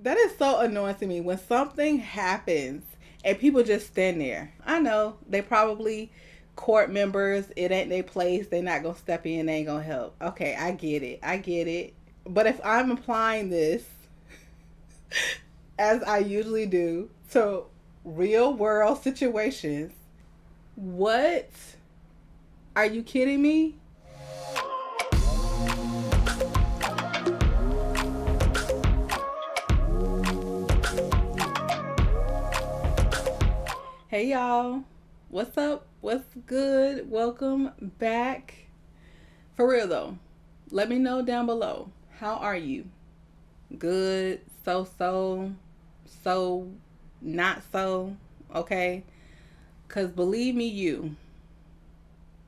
That is so annoying to me when something happens and people just stand there. I know they probably court members, it ain't their place, they not gonna step in, they ain't gonna help. Okay, I get it. I get it. But if I'm applying this, as I usually do, to real world situations, what? Are you kidding me? Hey y'all, what's up? What's good? Welcome back. For real though, let me know down below. How are you? Good, so, not so, okay? Because believe me, you.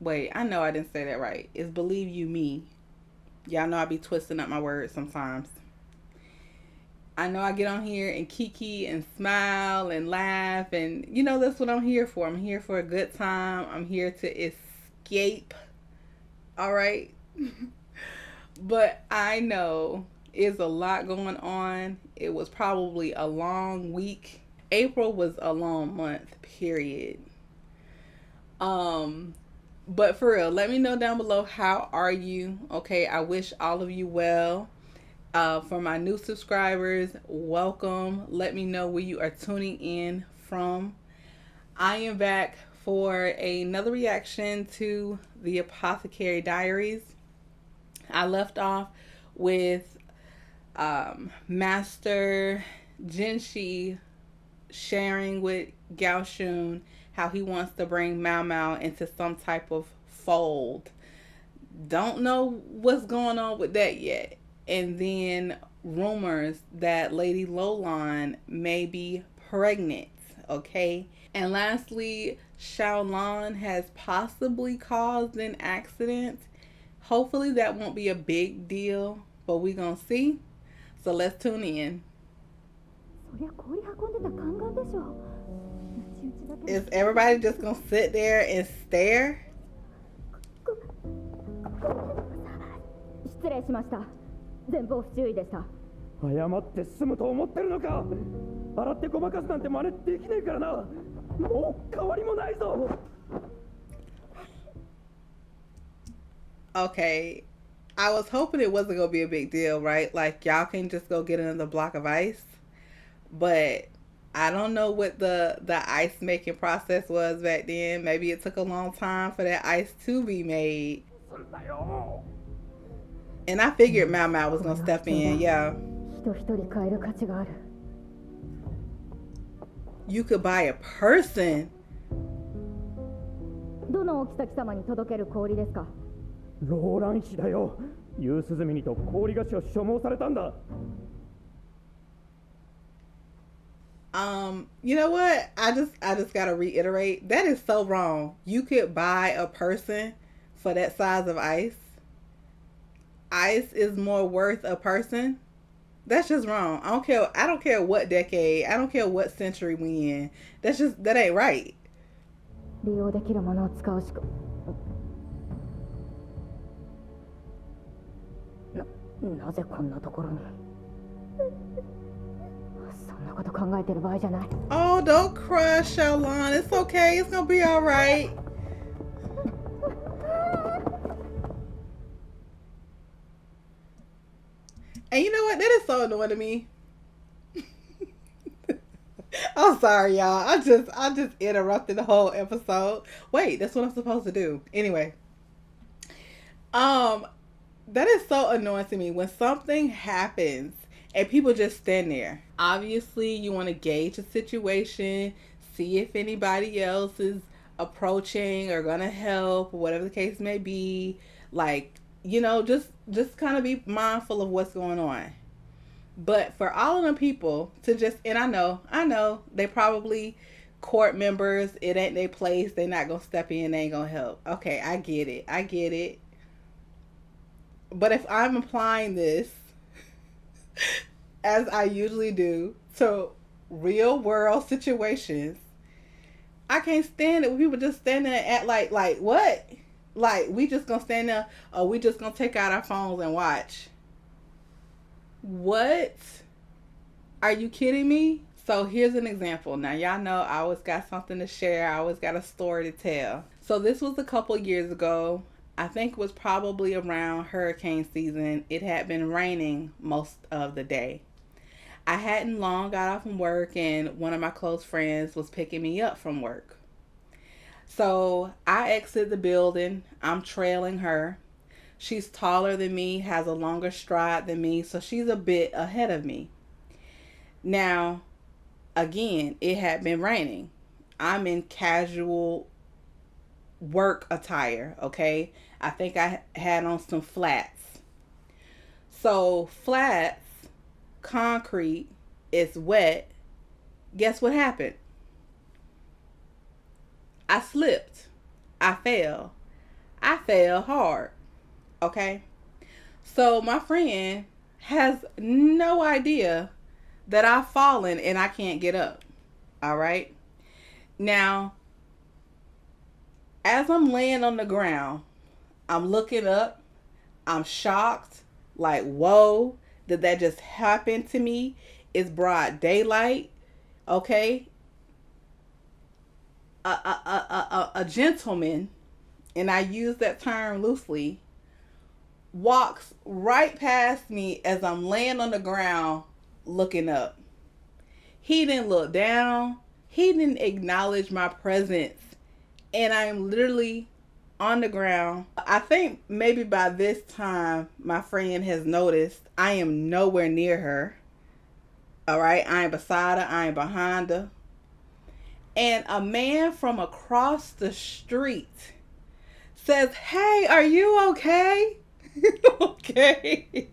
Wait, I know I didn't say that right. It's believe you me. Y'all know I be twisting up my words sometimes. I know I get on here and kiki and smile and laugh, and that's what I'm here for. I'm here for a good time. I'm here to escape. All right. But I know it's a lot going on. It was probably a long week. April was a long month, period. Um but for real, let me know down below, how are you? Okay, I wish all of you well. For my new subscribers, welcome. Let me know where you are tuning in from. I am back for another reaction to the Apothecary Diaries. I left off with Master Jinshi sharing with Gyokuyou how he wants to bring Mao Mao into some type of fold. Don't know what's going on with that yet. And then rumors that Lady Xiaolan may be pregnant, okay? And lastly, Xiaolan has possibly caused an accident. Hopefully that won't be a big deal, but we're gonna see. So let's tune in. Is everybody just gonna sit there and stare? 失礼しました。前方不注意でした。謝って済むと思ってるのか。洗ってごまかすなんて真似できねえからな。もう変わりもないぞ。Okay, I was hoping it wasn't gonna be a big deal, right? Like y'all can just go get another block of ice, but I don't know what the ice making process was back then. Maybe it took a long time for that ice to be made. And I figured Mao Mao was gonna step in, yeah. You could buy a person. どのお妃様に届ける氷ですか。ローラン妃だよ。ユースズミニと氷菓子を所望されたんだ。You know what? I just gotta reiterate, that is so wrong. You could buy a person for that size of ice. Ice is more worth a person. That's just wrong. I don't care what decade. I don't care what century we in. That ain't right. 利用できるものを使うしか。なぜこんなところに。そんなこと考えてる場合じゃない。Oh, don't cry, Xiaolan. It's okay. It's gonna be all right. And you know what? That is so annoying to me. I'm sorry, y'all. I just interrupted the whole episode. Wait, that's what I'm supposed to do. Anyway. That is so annoying to me when something happens and people just stand there. Obviously, you want to gauge the situation, see if anybody else is approaching or gonna help, whatever the case may be. Like, just kind of be mindful of what's going on. But for all of them people to just, and I know, they probably court members, it ain't their place, they not gonna step in, they ain't gonna help. Okay, I get it. But if I'm applying this, as I usually do, to real world situations, I can't stand it when people just stand there and act like what? Like we just gonna stand there, or we just gonna take out our phones and watch. What? Are you kidding me? So here's an example. Now y'all know I always got something to share. I always got a story to tell. So this was a couple years ago. I think it was probably around hurricane season. It had been raining most of the day. I hadn't long got off from work, and one of my close friends was picking me up from work. So I exit the building. I'm trailing her. She's taller than me, has a longer stride than me, so she's a bit ahead of me. Now, again, it had been raining. I'm in casual work attire, okay? I think I had on some flats. So, flats, concrete, it's wet. Guess what happened? I slipped. I fell. I fell hard, okay? So, my friend has no idea that I've fallen and I can't get up. All right. Now, as I'm laying on the ground, I'm looking up. I'm shocked. Like, whoa, did that just happen to me? It's broad daylight. Okay. A gentleman, and I use that term loosely, walks right past me as I'm laying on the ground looking up. He didn't look down. He didn't acknowledge my presence. And I'm literally on the ground. I think maybe by this time my friend has noticed I am nowhere near her. All right. I ain't beside her. I ain't behind her. And a man from across the street says, "Hey, are you okay?" Okay.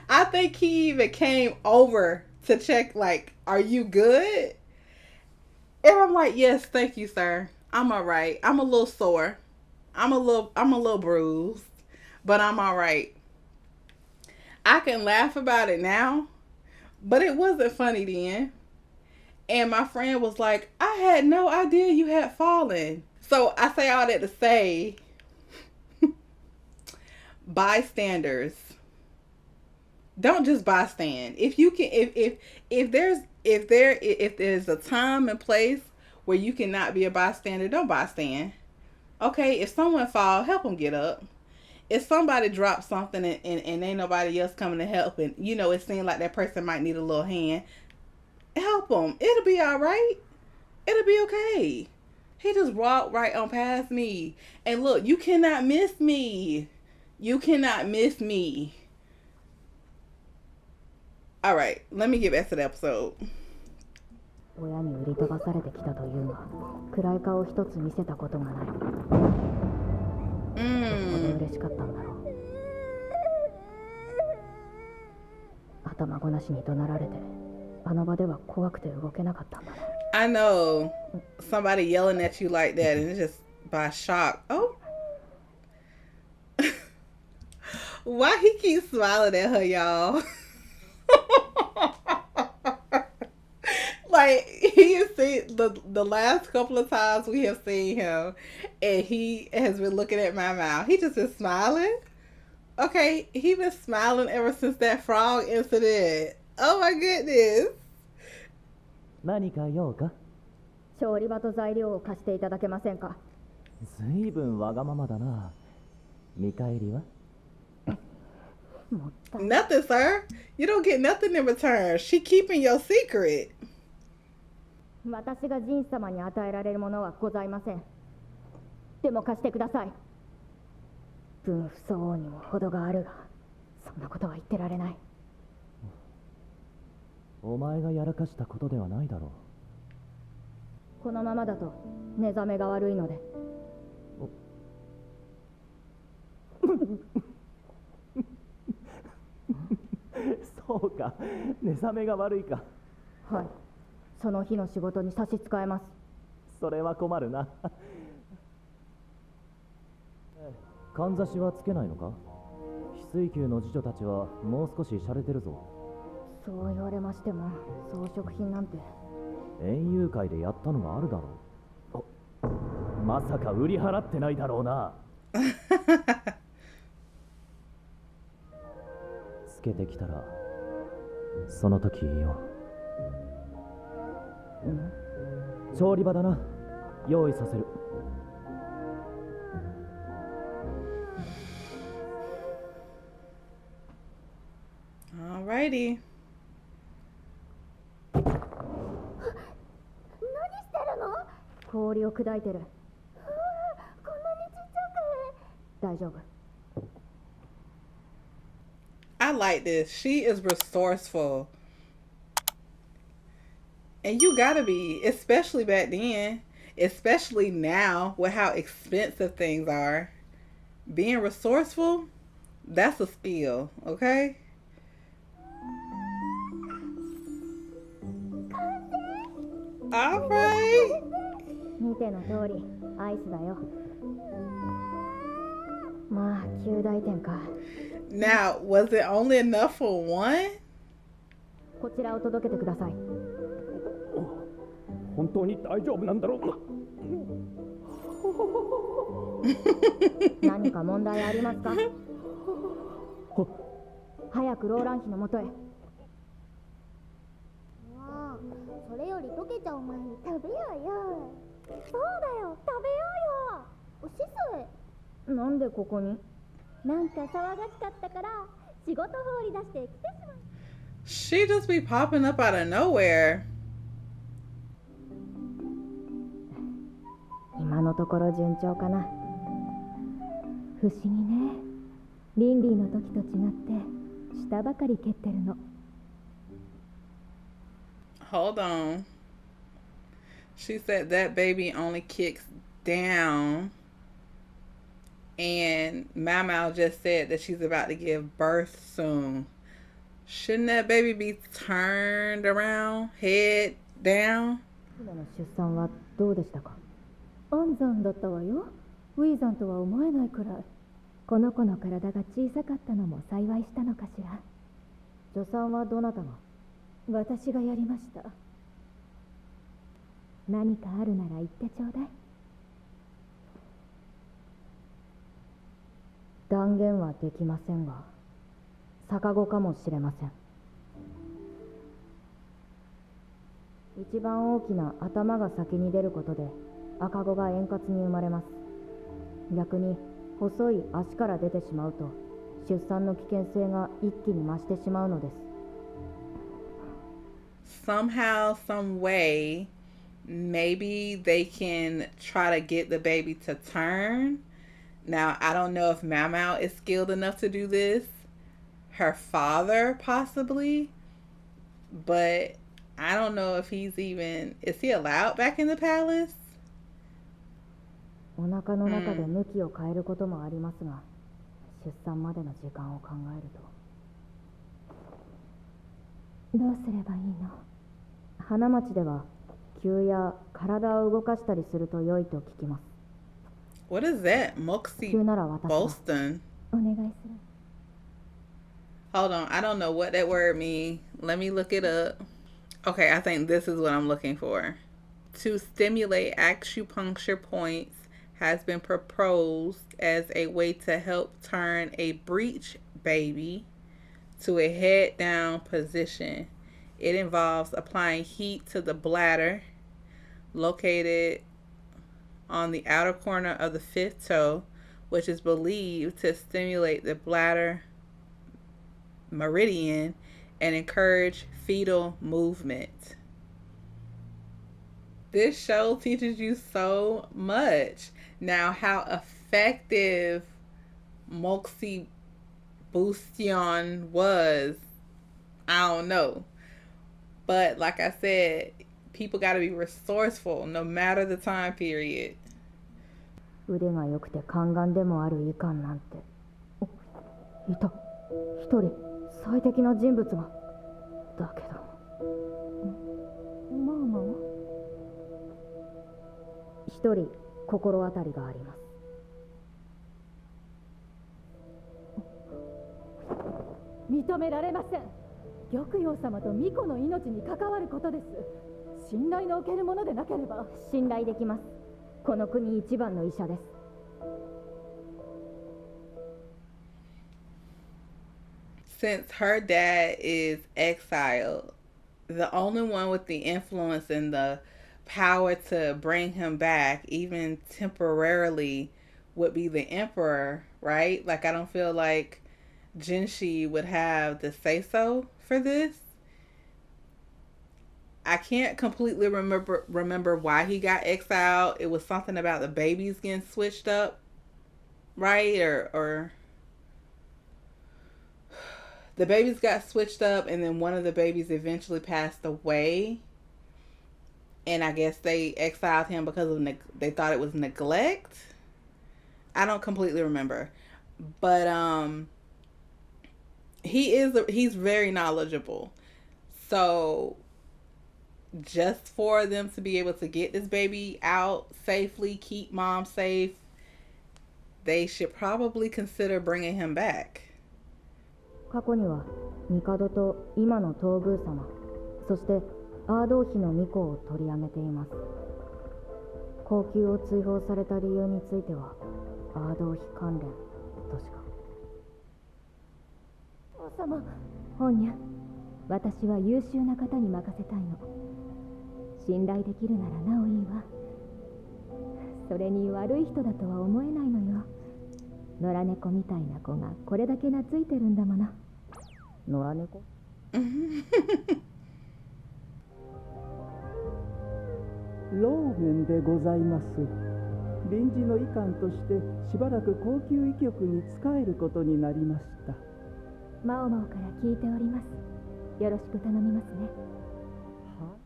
I think he even came over to check, like, "Are you good?" And I'm like, "Yes, thank you, sir. I'm all right. I'm a little sore. I'm a little bruised, but I'm all right." I can laugh about it now, but it wasn't funny then. And my friend was like, "I had no idea you had fallen." So I say all that to say, bystanders, don't just bystand. If you can, if there's a time and place where you cannot be a bystander, don't bystand. Okay, if someone fall, help them get up. If somebody drops something and ain't nobody else coming to help, and you know it seems like that person might need a little hand, help them. It'll be all right. It'll be okay. He just walked right on past me. And look, you cannot miss me. You cannot miss me. All right, let me get back to the episode. 親に売り飛ばされてきたというが、暗い顔一つ見せたことがない。どれほど嬉しかったんだろう。頭ごなしに怒鳴られて、あの場では怖くて動けなかったんだろう。I know somebody yelling at you like that, and it's just by shock. Oh, why he keeps smiling at her, y'all? Like, he has seen the last couple of times we have seen him, and he has been looking at Mao Mao. He just been smiling. Okay, he been smiling ever since that frog incident. Oh my goodness. 何か用か？調理場と材料を貸していただけませんか？ずいぶんわがままだな。見返りは？ Nothing, sir. You don't get nothing in return. She keeping your secret. 私がジン様に与えられるものはございません。でも貸してください。分不相応にも程があるが、そんなことは言ってられない。お前がやらかしたことではないだろう。このままだと寝覚めが悪いので。そうか、寝覚めが悪いか。はい、その日の仕事に差し支えます。それは困るな。かんざしはつけないのか？翡翠宮の侍女たちはもう少し洒落てるぞ。そう言われましても、装飾品なんて。園遊会でやったのがあるだろう。まさか売り払ってないだろうな。つけてきたら、その時いいよ。調理場だな。用意させる。Alrighty. 何してるの？氷を砕いてる。こんなにちっちゃく。大丈夫。I like this. She is resourceful. And you gotta be, especially back then, especially now with how expensive things are. Being resourceful, that's a skill, okay? Alright. 見ての通り、アイスだよ。まあ、9大点か。Now, was it only enough for one? こちらを届けてください。本当に大丈夫なんだろうか。何か問題ありますか？早くローラン妃のもとへ。それより溶けちゃう前に食べようよ。そうだよ、食べようよ。おしそい。なんでここに？なんか騒がしかったから仕事放り出して来てしまう。She just be popping up out of nowhere. 今のところ順調かな。不思議ね。リンリーの時と違って下ばかり蹴ってるの。Hold on. She said that baby only kicks down. And Mao Mao just said that she's about to give birth soon. Shouldn't that baby be turned around, head down? 娘の出産はどうでしたか？安産だったわよ。ウィーザンとは思えないくらい。この子の体が小さかったのも幸いしたのかしら。助産はどなたが？私がやりました。何かあるなら言ってちょうだい。断言はできませんが、逆子かもしれません。一番大きな頭が先に出ることで赤子が円滑に生まれます。逆に細い足から出てしまうと出産の危険性が一気に増してしまうのです。Somehow, some way, maybe they can try to get the baby to turn. Now, I don't know if Mao Mao is skilled enough to do this. Her father, possibly. But I don't know if he's even... Is he allowed back in the palace? お腹の中で向きを変えることもありますが、出産までの時間を考えると。どうすればいいの？花町では急や体を動かしたりすると良いと聞きます。What is that? Moxie Boston. お願いする。Hold on, I don't know what that word means. Let me look it up. Okay, I think this is what I'm looking for. To stimulate acupuncture points has been proposed as a way to help turn a breech baby to a head down position. It involves applying heat to the bladder located on the outer corner of the fifth toe, which is believed to stimulate the bladder meridian and encourage fetal movement. This show teaches you so much. Now, how effective Moxie Bustion was, I don't know. But like I said, people got to be resourceful no matter the time period. 腕が良くて宦官でもある医官なんて。いた。一人最適な人物が。だけど。ママは？一人心当たりがあります。認められません。玉葉様と巫女の命に関わることです。信頼のおけるものでなければ。信頼できます。この国一番の医者です。Since her dad is exiled, the only one with the influence and the power to bring him back, even temporarily, would be the emperor, right? Like, I don't feel like Jinshi would have the say so for this. I can't completely remember why he got exiled. It was something about the babies getting switched up, right? Or the babies got switched up, and then one of the babies eventually passed away. And I guess they exiled him because of they thought it was neglect. I don't completely remember, but he's very knowledgeable. So just for them to be able to get this baby out safely, keep mom safe, they should probably consider bringing him back. 過去には帝と今の東宮様、そしてアードー妃の巫女を取り上げています。高級を追放された理由についてはアードー妃関連としか。王様、本屋、私は優秀な方に任せたいの。信頼できるならなおいいわ。それに悪い人だとは思えないのよ。野良猫みたいな子がこれだけ懐いてるんだもの。野良猫？ローメンでございます。臨時の医官としてしばらく高級医局に仕えることになりました。マオマオから聞いております。よろしく頼みますね。は？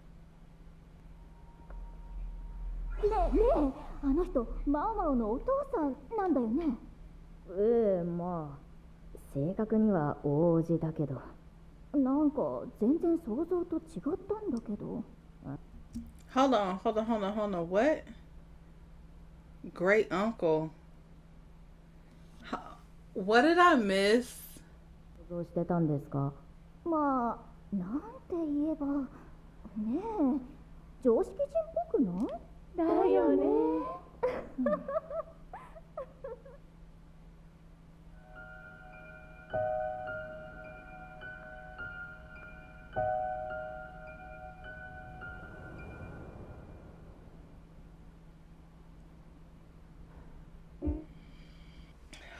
ねえねえ、あの人マオマオのお父さんなんだよね。まあ正確には大叔父だけど、なんか全然想像と違ったんだけど。Hold on. What? Great uncle. What did I miss? 想像してたんですか？まあ、なんて言えば、ねえ、常識人っぽくない？だよね。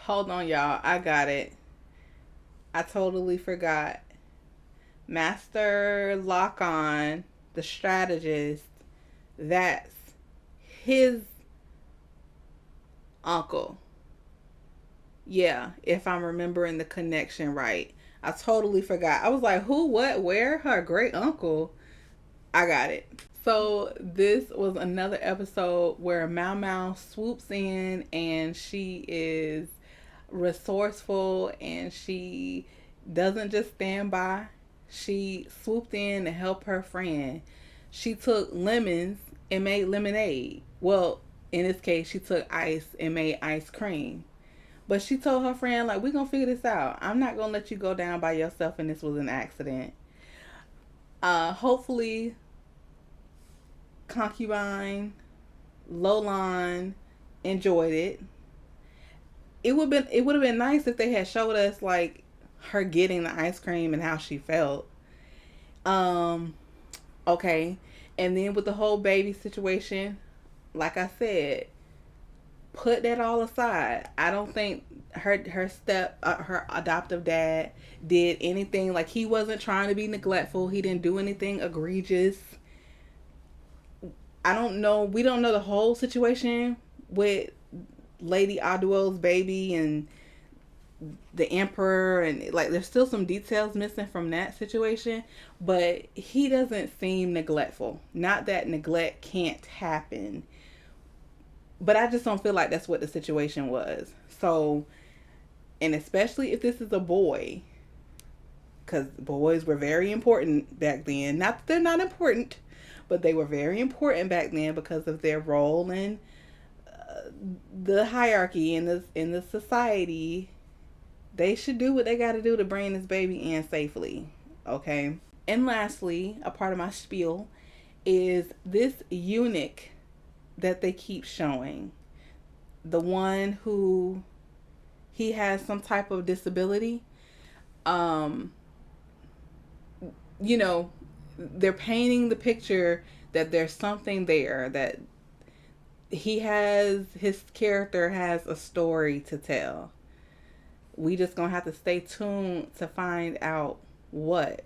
Hold on, y'all. I got it. I totally forgot. Master Lock-On, the strategist, that's his uncle. Yeah, if I'm remembering the connection right. I totally forgot. I was like, who, what, where? Her great uncle. I got it. So this was another episode where Mao Mao swoops in and she is resourceful and she doesn't just stand by. She swooped in to help her friend. She took lemons and made lemonade. Well, in this case, she took ice and made ice cream. But she told her friend, like, we're going to figure this out. I'm not going to let you go down by yourself and this was an accident. Hopefully, concubine Xiaolan enjoyed it. It would have been nice if they had showed us like her getting the ice cream and how she felt. Okay. And then with the whole baby situation, like I said, put that all aside. I don't think her adoptive dad did anything. Like, he wasn't trying to be neglectful. He didn't do anything egregious. I don't know. We don't know the whole situation with Lady Gyokuyou's baby and the emperor, and like there's still some details missing from that situation, but he doesn't seem neglectful. Not that neglect can't happen, but I just don't feel like that's what the situation was. So, and especially if this is a boy, because boys were very important back then. Not that they're not important, but they were very important back then because of their role in the hierarchy in the society. They should do what they got to do to bring this baby in safely. Okay. And lastly, a part of my spiel is this eunuch that they keep showing. The one who he has some type of disability. You know, they're painting the picture that there's something there, that his character has a story to tell. We just gonna have to stay tuned to find out what.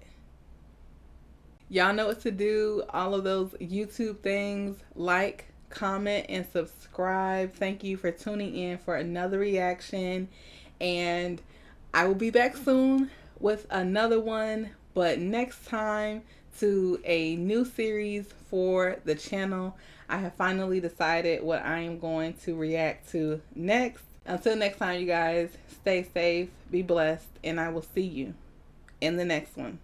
Y'all know what to do. All of those YouTube things. Like, comment, and subscribe. Thank you for tuning in for another reaction. And I will be back soon with another one. But next time, to a new series for the channel. I have finally decided what I am going to react to next. Until next time, you guys, stay safe, be blessed, and I will see you in the next one.